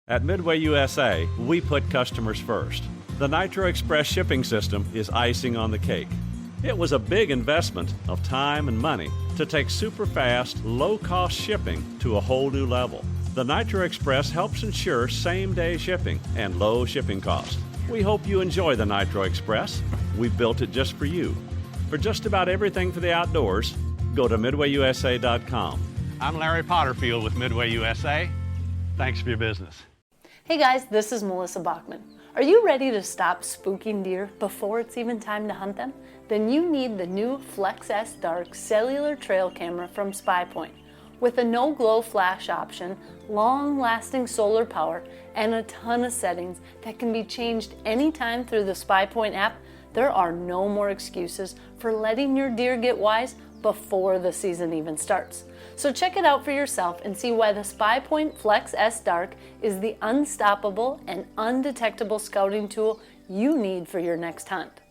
At Midway USA, we put customers first. The Nitro Express shipping system is icing on the cake. It was a big investment of time and money to take super fast, low-cost shipping to a whole new level. The Nitro Express helps ensure same-day shipping and low shipping costs. We hope you enjoy the Nitro Express. We built it just for you. For just about everything for the outdoors, go to MidwayUSA.com. I'm Larry Potterfield with Midway USA. Thanks for your business. Hey guys, this is Melissa Bachman. Are you ready to stop spooking deer before it's even time to hunt them? Then you need the new Flex S Dark cellular trail camera from SpyPoint. With a no-glow flash option, long-lasting solar power, and a ton of settings that can be changed anytime through the SpyPoint app, there are no more excuses for letting your deer get wise before the season even starts. So check it out for yourself and see why the SpyPoint Flex S Dark is the unstoppable and undetectable scouting tool you need for your next hunt.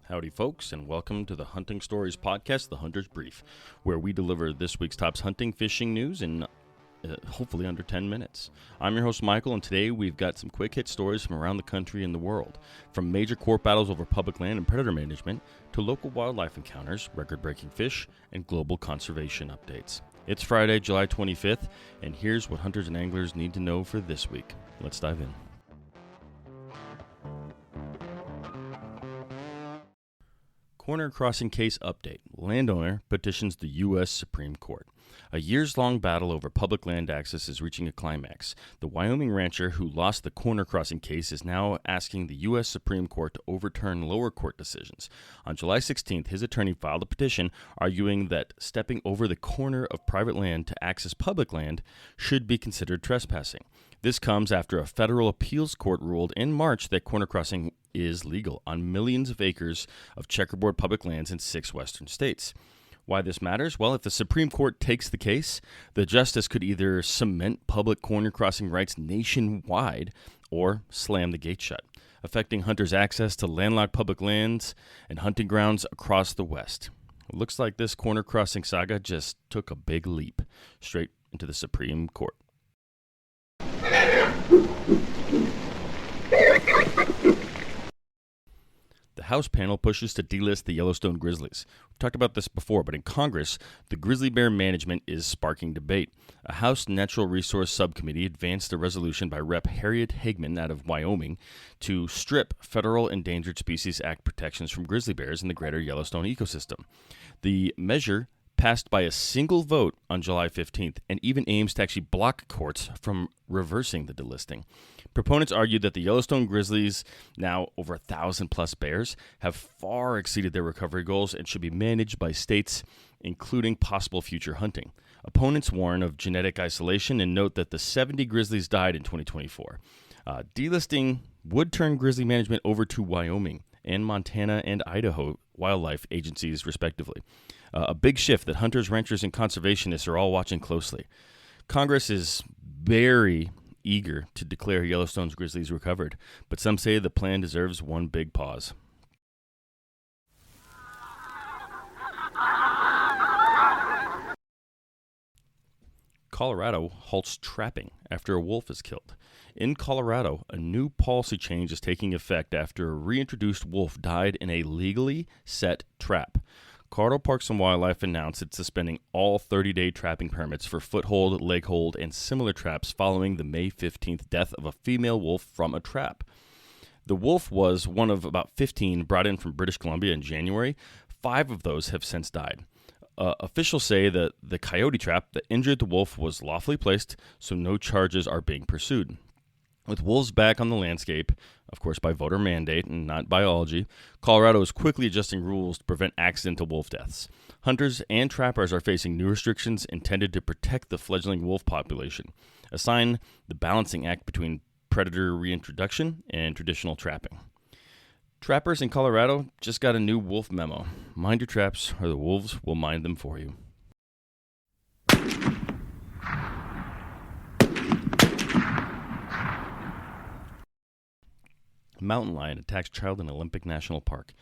Howdy folks, and welcome to the Hunting Stories podcast, The Hunter's Brief, where we deliver this week's top hunting, fishing news in hopefully under 10 minutes. I'm your host Michael, and today we've got some quick hit stories from around the country and the world, from major court battles over public land and predator management to local wildlife encounters, record-breaking fish, and global conservation updates. It's Friday, July 25th, and here's what hunters and anglers need to know for this week. Let's dive in. Corner crossing case update. Landowner petitions the U.S. Supreme Court. A years-long battle over public land access is reaching a climax. The Wyoming rancher who lost the corner crossing case is now asking the U.S. Supreme Court to overturn lower court decisions. On July 16th, his attorney filed a petition arguing that stepping over the corner of private land to access public land should be considered trespassing. This comes after a federal appeals court ruled in March that corner crossing is legal on millions of acres of checkerboard public lands in 6 western states. Why this matters? Well, if the Supreme Court takes the case, the justice could either cement public corner crossing rights nationwide or slam the gate shut, affecting hunters' access to landlocked public lands and hunting grounds across the West. It looks like this corner crossing saga just took a big leap straight into the Supreme Court. The House panel pushes to delist the Yellowstone grizzlies. We've talked about this before, but in Congress, the grizzly bear management is sparking debate. A House Natural Resource Subcommittee advanced a resolution by Rep. Harriet Hagman out of Wyoming to strip Federal Endangered Species Act protections from grizzly bears in the greater Yellowstone ecosystem. The measure passed by a single vote on July 15th and even aims to actually block courts from reversing the delisting. Proponents argued that the Yellowstone grizzlies, now over 1,000+ bears, have far exceeded their recovery goals and should be managed by states, including possible future hunting. Opponents warn of genetic isolation and note that the 70 grizzlies died in 2024. Delisting would turn grizzly management over to Wyoming and Montana and Idaho wildlife agencies, respectively. A big shift that hunters, ranchers, and conservationists are all watching closely. Congress is very eager to declare Yellowstone's grizzlies recovered, but some say the plan deserves one big pause. Colorado halts trapping after a wolf is killed. In Colorado, a new policy change is taking effect after a reintroduced wolf died in a legally set trap. Colorado Parks and Wildlife announced it's suspending all 30-day trapping permits for foothold, leg hold, and similar traps following the May 15th death of a female wolf from a trap. The wolf was one of about 15 brought in from British Columbia in January. 5 of those have since died. Officials say that the coyote trap that injured the wolf was lawfully placed, so no charges are being pursued. With wolves back on the landscape, of course by voter mandate and not biology, Colorado is quickly adjusting rules to prevent accidental wolf deaths. Hunters and trappers are facing new restrictions intended to protect the fledgling wolf population, a sign the balancing act between predator reintroduction and traditional trapping. Trappers in Colorado just got a new wolf memo. Mind your traps or the wolves will mind them for you. Mountain lion attacks child in Olympic National Park.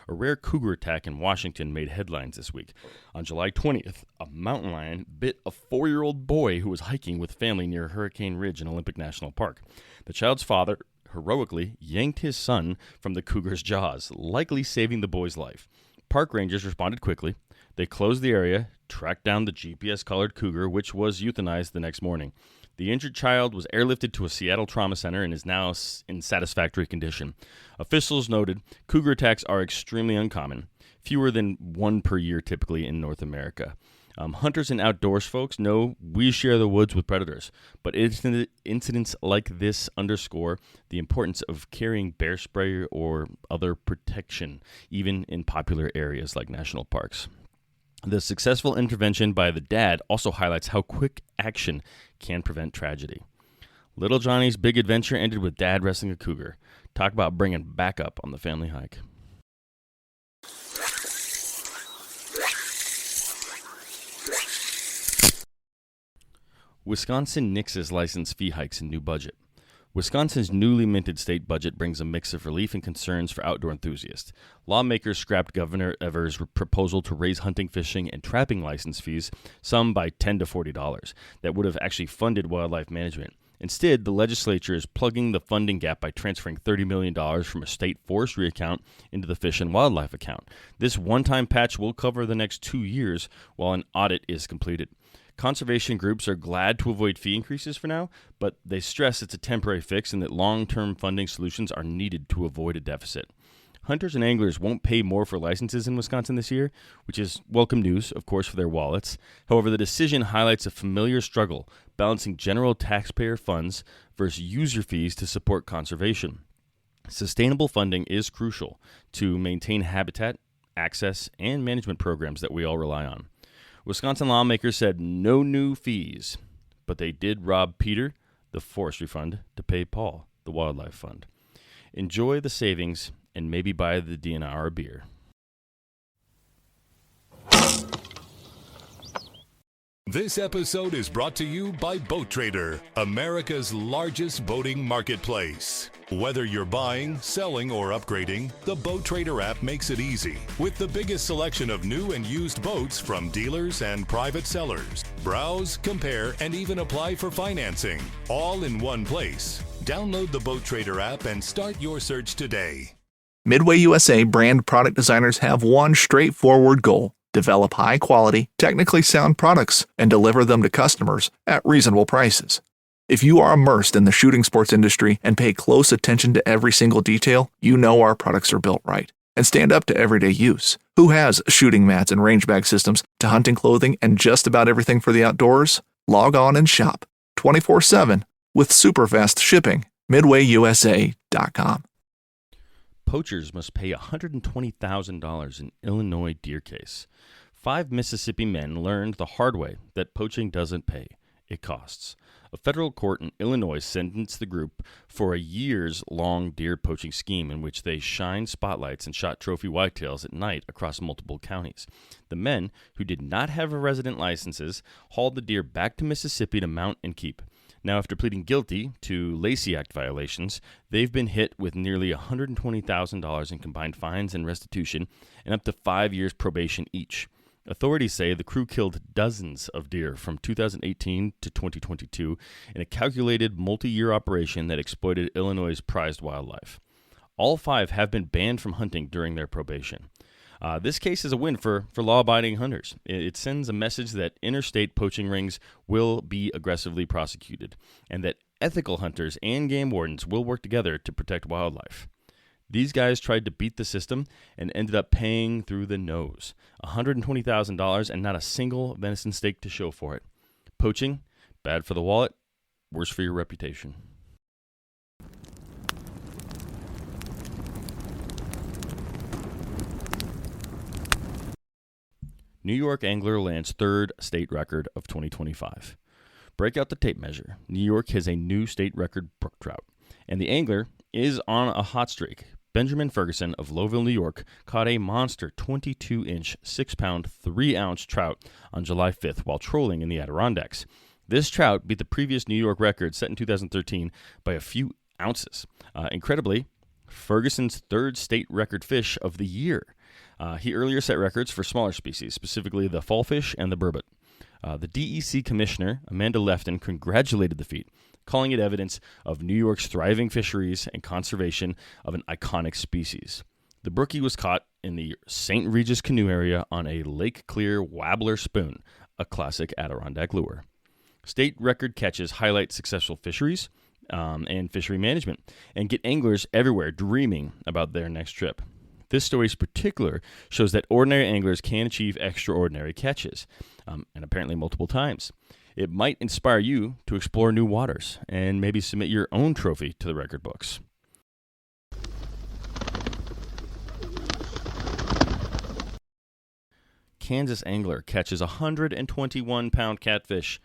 A rare cougar attack in Washington made headlines this week. On July 20th, a mountain lion bit a 4-year-old boy who was hiking with family near Hurricane Ridge in Olympic National Park. The child's father heroically yanked his son from the cougar's jaws, likely saving the boy's life. Park rangers responded quickly. They closed the area, tracked down the GPS-colored cougar, which was euthanized the next morning. The injured child was airlifted to a Seattle trauma center and is now in satisfactory condition. Officials noted cougar attacks are extremely uncommon, fewer than one per year typically in North America. Hunters and outdoors folks know we share the woods with predators, but incidents like this underscore the importance of carrying bear spray or other protection, even in popular areas like national parks. The successful intervention by the dad also highlights how quick action can prevent tragedy. Little Johnny's big adventure ended with dad wrestling a cougar. Talk about bringing backup on the family hike. Wisconsin nixes license fee hikes in new budget. Wisconsin's newly minted state budget brings a mix of relief and concerns for outdoor enthusiasts. Lawmakers scrapped Governor Evers' proposal to raise hunting, fishing, and trapping license fees, some by $10 to $40, that would have actually funded wildlife management. Instead, the legislature is plugging the funding gap by transferring $30 million from a state forestry account into the fish and wildlife account. This one-time patch will cover the next 2 years while an audit is completed. Conservation groups are glad to avoid fee increases for now, but they stress it's a temporary fix and that long-term funding solutions are needed to avoid a deficit. Hunters and anglers won't pay more for licenses in Wisconsin this year, which is welcome news, of course, for their wallets. However, the decision highlights a familiar struggle balancing general taxpayer funds versus user fees to support conservation. Sustainable funding is crucial to maintain habitat, access, and management programs that we all rely on. Wisconsin lawmakers said no new fees, but they did rob Peter, the forestry fund, to pay Paul, the wildlife fund. Enjoy the savings and maybe buy the DNR a beer. This episode is brought to you by Boat Trader, America's largest boating marketplace. Whether you're buying, selling, or upgrading, the Boat Trader app makes it easy. With the biggest selection of new and used boats from dealers and private sellers. Browse, compare, and even apply for financing. All in one place. Download the Boat Trader app and start your search today. Midway USA brand product designers have one straightforward goal: develop high-quality, technically sound products and deliver them to customers at reasonable prices. If you are immersed in the shooting sports industry and pay close attention to every single detail, you know our products are built right and stand up to everyday use. Who has shooting mats and range bag systems to hunting clothing and just about everything for the outdoors? Log on and shop 24/7 with super fast shipping. MidwayUSA.com. Poachers must pay $120,000 in Illinois deer case. 5 Mississippi men learned the hard way that poaching doesn't pay. It costs. A federal court in Illinois sentenced the group for a years-long deer poaching scheme in which they shined spotlights and shot trophy whitetails at night across multiple counties. The men, who did not have resident licenses, hauled the deer back to Mississippi to mount and keep. Now, after pleading guilty to Lacey Act violations, they've been hit with nearly $120,000 in combined fines and restitution and up to 5 years probation each. Authorities say the crew killed dozens of deer from 2018 to 2022 in a calculated multi-year operation that exploited Illinois' prized wildlife. All 5 have been banned from hunting during their probation. This case is a win for law-abiding hunters. It sends a message that interstate poaching rings will be aggressively prosecuted and that ethical hunters and game wardens will work together to protect wildlife. These guys tried to beat the system and ended up paying through the nose. $120,000 and not a single venison steak to show for it. Poaching, bad for the wallet, worse for your reputation. New York angler lands 3rd state record of 2025. Break out the tape measure. New York has a new state record brook trout, and the angler is on a hot streak. Benjamin Ferguson of Lowville, New York, caught a monster 22-inch, 6-pound, 3-ounce trout on July 5th while trolling in the Adirondacks. This trout beat the previous New York record set in 2013 by a few ounces. Incredibly, Ferguson's third state record fish of the year. He earlier set records for smaller species, specifically the fallfish and the burbot. The DEC commissioner, Amanda Lefton, congratulated the feat, calling it evidence of New York's thriving fisheries and conservation of an iconic species. The brookie was caught in the St. Regis canoe area on a Lake Clear Wabbler spoon, a classic Adirondack lure. State record catches highlight successful fisheries and fishery management and get anglers everywhere dreaming about their next trip. This story's particular shows that ordinary anglers can achieve extraordinary catches, and apparently multiple times. It might inspire you to explore new waters and maybe submit your own trophy to the record books. Kansas angler catches a 121-pound catfish.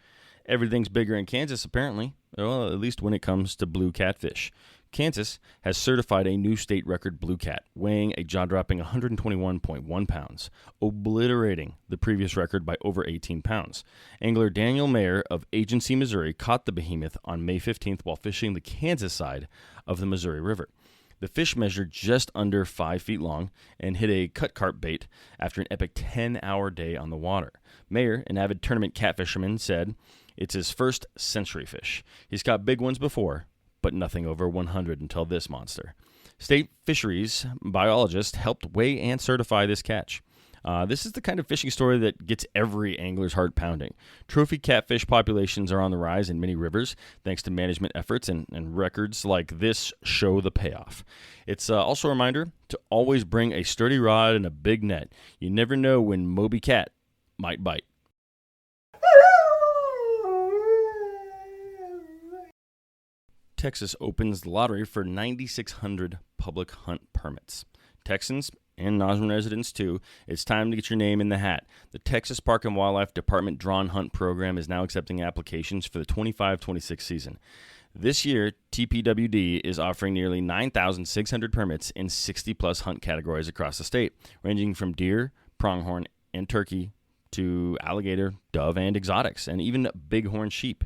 Everything's bigger in Kansas, apparently. Well, at least when it comes to blue catfish. Kansas has certified a new state record blue cat, weighing a jaw-dropping 121.1 pounds, obliterating the previous record by over 18 pounds. Angler Daniel Mayer of Agency, Missouri, caught the behemoth on May 15th while fishing the Kansas side of the Missouri River. The fish measured just under 5 feet long and hit a cut carp bait after an epic 10-hour day on the water. Mayer, an avid tournament catfisherman, said it's his first century fish. He's caught big ones before, but nothing over 100 until this monster. State fisheries biologists helped weigh and certify this catch. This is the kind of fishing story that gets every angler's heart pounding. Trophy catfish populations are on the rise in many rivers thanks to management efforts, and records like this show the payoff. It's also a reminder to always bring a sturdy rod and a big net. You never know when Moby Cat might bite. Texas opens the lottery for 9,600 public hunt permits. Texans and non-residents too, it's time to get your name in the hat. The Texas Park and Wildlife Department Drawn Hunt Program is now accepting applications for the 25-26 season. This year, TPWD is offering nearly 9,600 permits in 60-plus hunt categories across the state, ranging from deer, pronghorn, and turkey to alligator, dove, and exotics, and even bighorn sheep.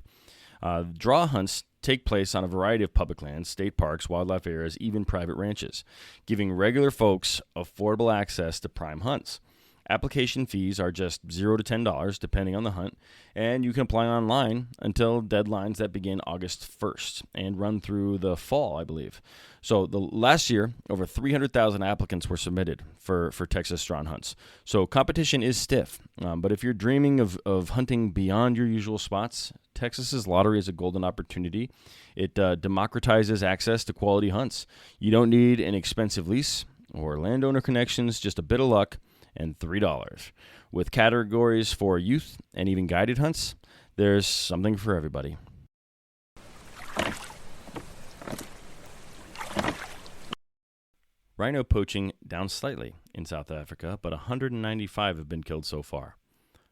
Draw hunts take place on a variety of public lands, state parks, wildlife areas, even private ranches, giving regular folks affordable access to prime hunts. Application fees are just $0 to $10 depending on the hunt, and you can apply online until deadlines that begin August 1st and run through the fall, I believe. So the last year, over 300,000 applicants were submitted for Texas drawn hunts. So competition is stiff, but if you're dreaming of hunting beyond your usual spots, Texas's lottery is a golden opportunity. It democratizes access to quality hunts. You don't need an expensive lease or landowner connections, just a bit of luck and $3. With categories for youth and even guided hunts, there's something for everybody. Rhino poaching down slightly in South Africa, but 195 have been killed so far.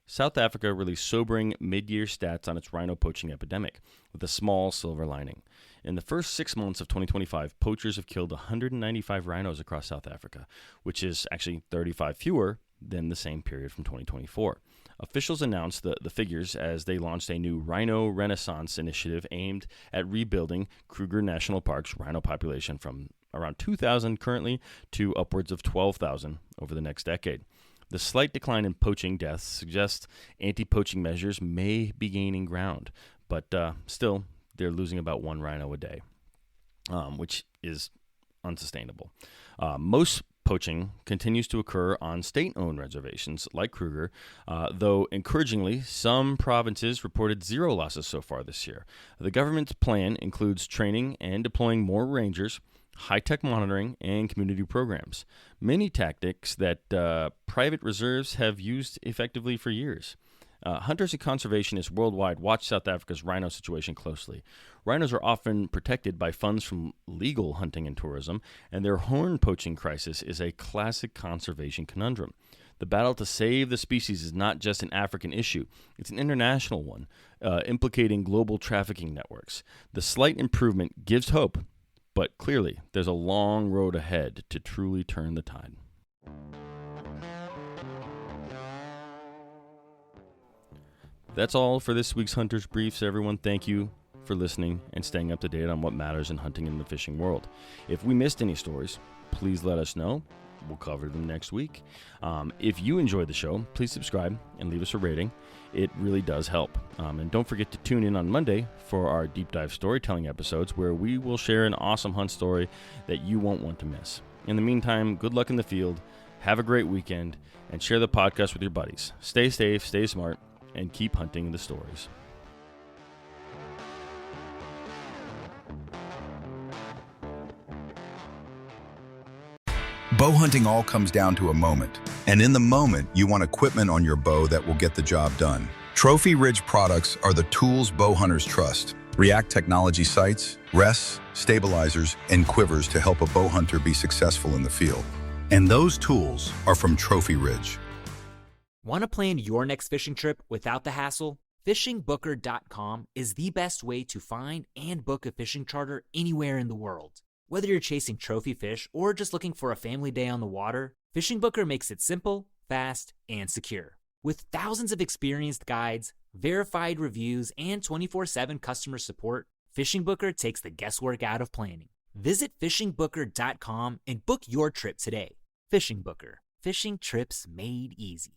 South Africa released sobering mid-year stats on its rhino poaching epidemic, with a small silver lining. In the first 6 months of 2025, poachers have killed 195 rhinos across South Africa, which is actually 35 fewer than the same period from 2024. Officials announced the figures as they launched a new Rhino Renaissance initiative aimed at rebuilding Kruger National Park's rhino population from around 2,000 currently to upwards of 12,000 over the next decade. The slight decline in poaching deaths suggests anti-poaching measures may be gaining ground, but still, they're losing about one rhino a day, which is unsustainable. Most poaching continues to occur on state-owned reservations like Kruger, though encouragingly, some provinces reported zero losses so far this year. The government's plan includes training and deploying more rangers, high-tech monitoring, and community programs, many tactics that private reserves have used effectively for years. Hunters and conservationists worldwide watch South Africa's rhino situation closely. Rhinos are often protected by funds from legal hunting and tourism, and their horn poaching crisis is a classic conservation conundrum. The battle to save the species is not just an African issue, it's an international one, implicating global trafficking networks. The slight improvement gives hope, but clearly there's a long road ahead to truly turn the tide. That's all for this week's Hunter's Briefs, everyone. Thank you for listening and staying up to date on what matters in hunting in the fishing world. If we missed any stories, please let us know. We'll cover them next week. If you enjoyed the show, please subscribe and leave us a rating. It really does help. And don't forget to tune in on Monday for our deep dive storytelling episodes, where we will share an awesome hunt story that you won't want to miss. In the meantime, good luck in the field, have a great weekend, and share the podcast with your buddies. Stay safe, stay smart, and keep hunting the stories. Bow hunting all comes down to a moment. And in the moment, you want equipment on your bow that will get the job done. Trophy Ridge products are the tools bow hunters trust. React Technology sights, rests, stabilizers, and quivers to help a bow hunter be successful in the field. And those tools are from Trophy Ridge. Want to plan your next fishing trip without the hassle? FishingBooker.com is the best way to find and book a fishing charter anywhere in the world. Whether you're chasing trophy fish or just looking for a family day on the water, Fishing Booker makes it simple, fast, and secure. With thousands of experienced guides, verified reviews, and 24/7 customer support, Fishing Booker takes the guesswork out of planning. Visit FishingBooker.com and book your trip today. Fishing Booker. Fishing trips made easy.